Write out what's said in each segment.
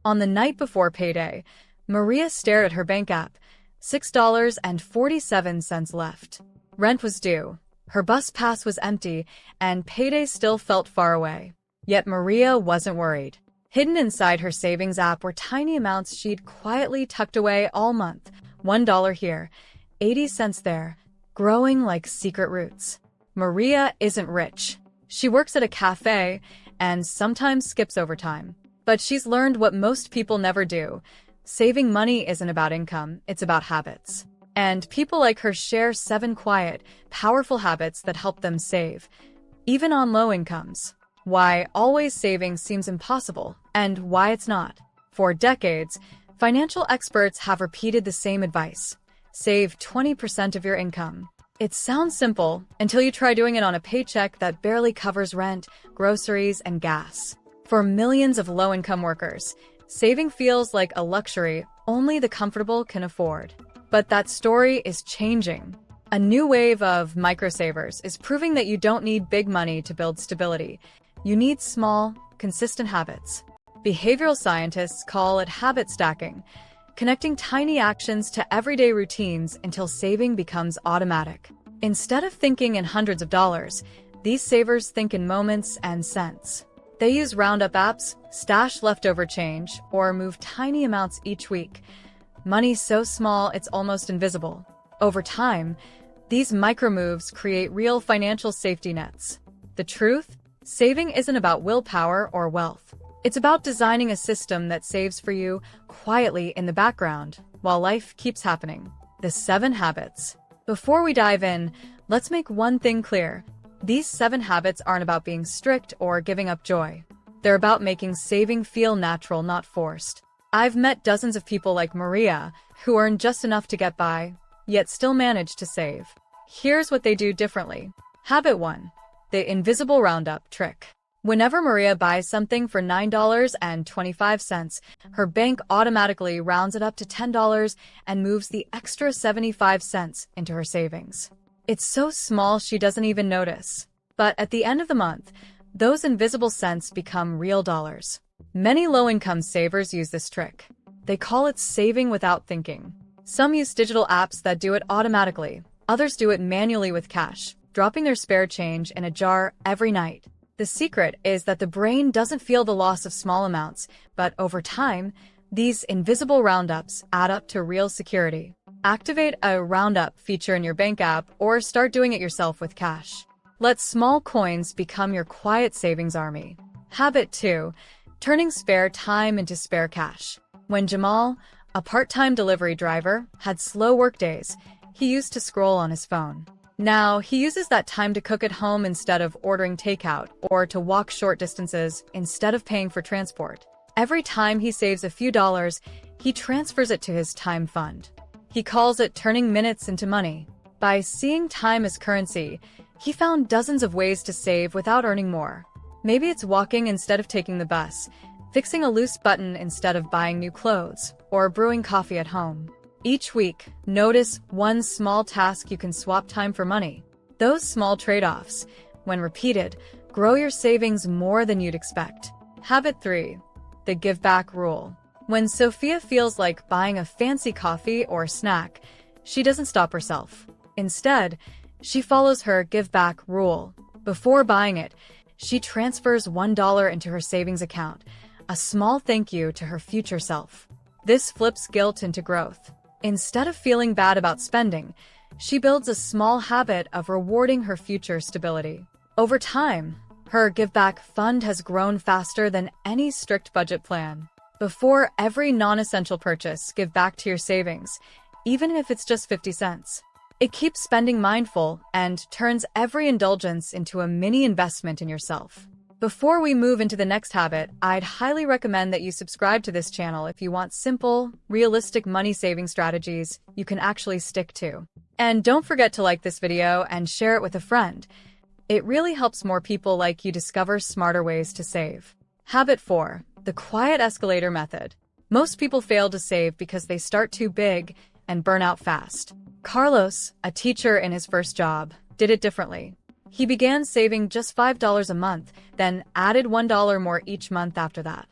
On the night before payday, Maria stared at her bank app. $6.47 left. Rent was due. Her bus pass was empty, and payday still felt far away. Yet Maria wasn't worried. Hidden inside her savings app were tiny amounts she'd quietly tucked away all month. $1 here, 80 cents there, growing like secret roots. Maria isn't rich. She works at a cafe and sometimes skips overtime. But she's learned what most people never do. Saving money isn't about income, it's about habits. And people like her share 7 quiet, powerful habits that help them save, even on low incomes. Why always saving seems impossible, and why it's not. For decades, financial experts have repeated the same advice. Save 20% of your income. It sounds simple until you try doing it on a paycheck that barely covers rent, groceries, and gas. For millions of low-income workers, saving feels like a luxury only the comfortable can afford. But that story is changing. A new wave of microsavers is proving that you don't need big money to build stability. You need small, consistent habits. Behavioral scientists call it habit stacking, connecting tiny actions to everyday routines until saving becomes automatic. Instead of thinking in hundreds of dollars, these savers think in moments and cents. They use roundup apps, stash leftover change, or move tiny amounts each week. Money so small it's almost invisible. Over time, these micro moves create real financial safety nets. The truth? Saving isn't about willpower or wealth. It's about designing a system that saves for you quietly in the background while life keeps happening. The 7 habits. Before we dive in, let's make one thing clear. These 7 habits aren't about being strict or giving up joy. They're about making saving feel natural, not forced. I've met dozens of people like Maria who earn just enough to get by, yet still manage to save. Here's what they do differently. Habit 1. The invisible roundup trick. Whenever Maria buys something for $9.25, her bank automatically rounds it up to $10 and moves the extra 75 cents into her savings. It's so small she doesn't even notice. But at the end of the month, those invisible cents become real dollars. Many low-income savers use this trick. They call it saving without thinking. Some use digital apps that do it automatically. Others do it manually with cash, dropping their spare change in a jar every night. The secret is that the brain doesn't feel the loss of small amounts, but over time, these invisible roundups add up to real security. Activate a roundup feature in your bank app or start doing it yourself with cash. Let small coins become your quiet savings army. Habit 2. Turning spare time into spare cash. When Jamal, a part-time delivery driver, had slow work days, he used to scroll on his phone. Now, he uses that time to cook at home instead of ordering takeout or to walk short distances instead of paying for transport. Every time he saves a few dollars, he transfers it to his time fund. He calls it turning minutes into money. By seeing time as currency, he found dozens of ways to save without earning more. Maybe it's walking instead of taking the bus, fixing a loose button instead of buying new clothes, or brewing coffee at home. Each week, notice one small task you can swap time for money. Those small trade-offs, when repeated, grow your savings more than you'd expect. Habit 3. The give back rule. When Sophia feels like buying a fancy coffee or snack, she doesn't stop herself. Instead, she follows her give back rule. Before buying it, she transfers $1 into her savings account, a small thank you to her future self. This flips guilt into growth. Instead of feeling bad about spending, she builds a small habit of rewarding her future stability. Over time, her give back fund has grown faster than any strict budget plan. Before every non-essential purchase, give back to your savings, even if it's just 50 cents. It keeps spending mindful and turns every indulgence into a mini investment in yourself. Before we move into the next habit, I'd highly recommend that you subscribe to this channel if you want simple, realistic money-saving strategies you can actually stick to. And don't forget to like this video and share it with a friend. It really helps more people like you discover smarter ways to save. Habit 4. The quiet escalator method. Most people fail to save because they start too big and burn out fast. Carlos, a teacher in his first job, did it differently. He began saving just $5 a month, then added $1 more each month after that.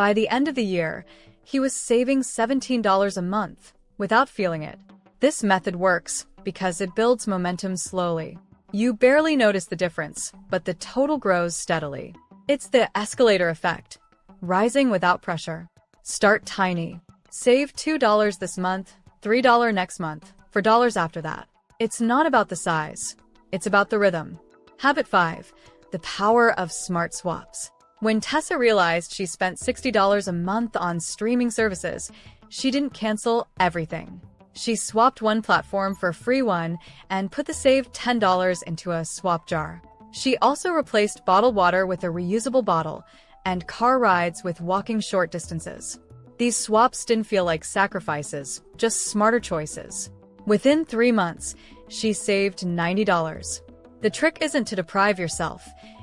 By the end of the year, he was saving $17 a month without feeling it. This method works because it builds momentum slowly. You barely notice the difference, but the total grows steadily. It's the escalator effect, rising without pressure. Start tiny. Save $2 this month, $3 next month, $4 after that. It's not about the size. It's about the rhythm. Habit 5. The power of smart swaps. When Tessa realized she spent $60 a month on streaming services, she didn't cancel everything. She swapped one platform for a free one and put the saved $10 into a swap jar. She also replaced bottled water with a reusable bottle and car rides with walking short distances. These swaps didn't feel like sacrifices, just smarter choices. Within 3 months, she saved $90. The trick isn't to deprive yourself.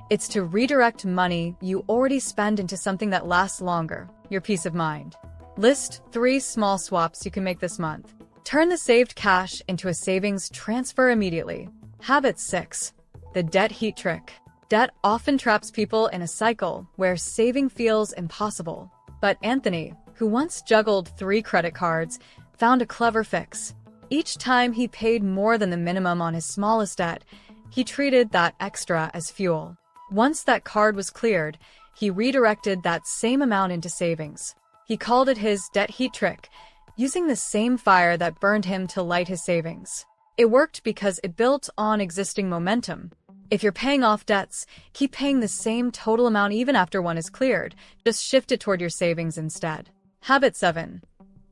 It's to redirect money you already spend into something that lasts longer, your peace of mind. List 3 small swaps you can make this month. Turn the saved cash into a savings transfer immediately. Habit 6. The debt heat trick. Debt often traps people in a cycle where saving feels impossible. But Anthony, who once juggled 3 credit cards, found a clever fix. Each time he paid more than the minimum on his smallest debt, he treated that extra as fuel. Once that card was cleared, he redirected that same amount into savings. He called it his debt heat trick, using the same fire that burned him to light his savings. It worked because it built on existing momentum. If you're paying off debts, keep paying the same total amount even after one is cleared. Just shift it toward your savings instead. Habit 7.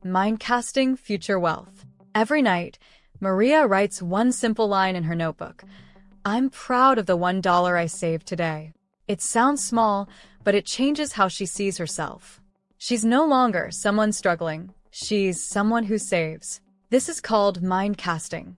Mindcasting future wealth. Every night, Maria writes one simple line in her notebook. I'm proud of the $1 I saved today. It sounds small, but it changes how she sees herself. She's no longer someone struggling. She's someone who saves. This is called mindcasting.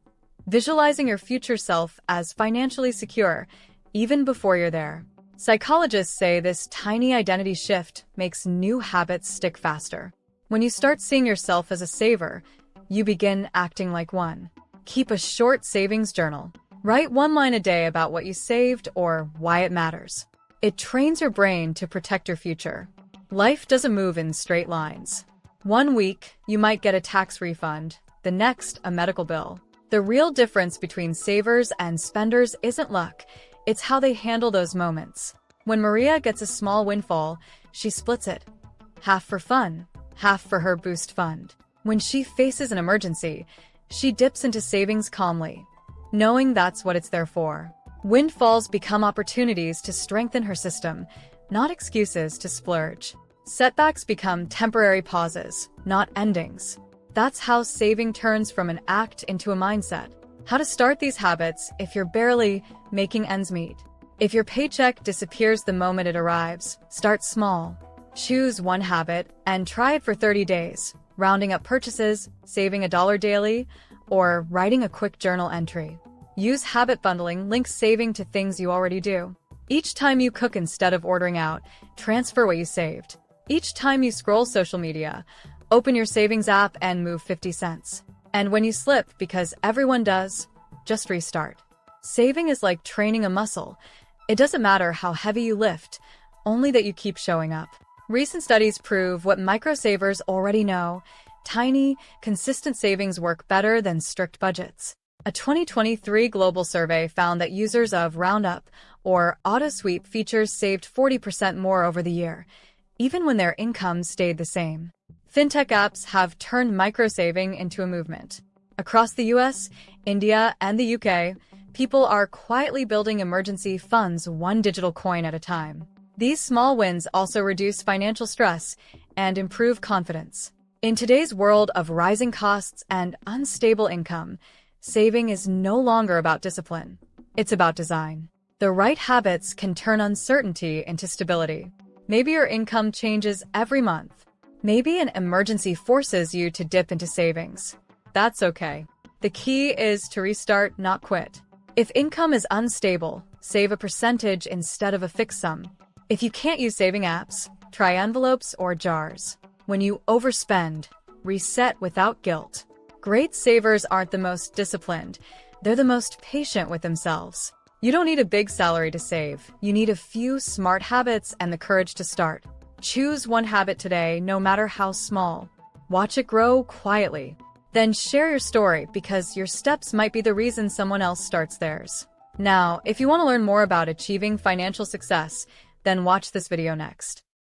Visualizing your future self as financially secure, even before you're there. Psychologists say this tiny identity shift makes new habits stick faster. When you start seeing yourself as a saver, you begin acting like one. Keep a short savings journal. Write 1 line a day about what you saved or why it matters. It trains your brain to protect your future. Life doesn't move in straight lines. One week, you might get a tax refund, the next, a medical bill. The real difference between savers and spenders isn't luck, it's how they handle those moments. When Maria gets a small windfall, she splits it. Half for fun, half for her boost fund. When she faces an emergency, she dips into savings calmly, knowing that's what it's there for. Windfalls become opportunities to strengthen her system, not excuses to splurge. Setbacks become temporary pauses, not endings. That's how saving turns from an act into a mindset. How to start these habits if you're barely making ends meet. If your paycheck disappears the moment it arrives, start small. Choose one habit and try it for 30 days, rounding up purchases, saving $1 daily, or writing a quick journal entry. Use habit bundling, link saving to things you already do. Each time you cook instead of ordering out, transfer what you saved. Each time you scroll social media, open your savings app and move 50 cents. And when you slip, because everyone does, just restart. Saving is like training a muscle. It doesn't matter how heavy you lift, only that you keep showing up. Recent studies prove what microsavers already know. Tiny, consistent savings work better than strict budgets. A 2023 global survey found that users of Roundup or auto-sweep features saved 40% more over the year, even when their income stayed the same. Fintech apps have turned microsaving into a movement. Across the US, India, and the UK, people are quietly building emergency funds one digital coin at a time. These small wins also reduce financial stress and improve confidence. In today's world of rising costs and unstable income, saving is no longer about discipline. It's about design. The right habits can turn uncertainty into stability. Maybe your income changes every month. Maybe an emergency forces you to dip into savings. That's okay. The key is to restart, not quit. If income is unstable, save a percentage instead of a fixed sum. If you can't use saving apps, try envelopes or jars. When you overspend, reset without guilt. Great savers aren't the most disciplined. They're the most patient with themselves. You don't need a big salary to save. You need a few smart habits and the courage to start. Choose one habit today, no matter how small. Watch it grow quietly. Then share your story, because your steps might be the reason someone else starts theirs. Now, if you want to learn more about achieving financial success, then watch this video next.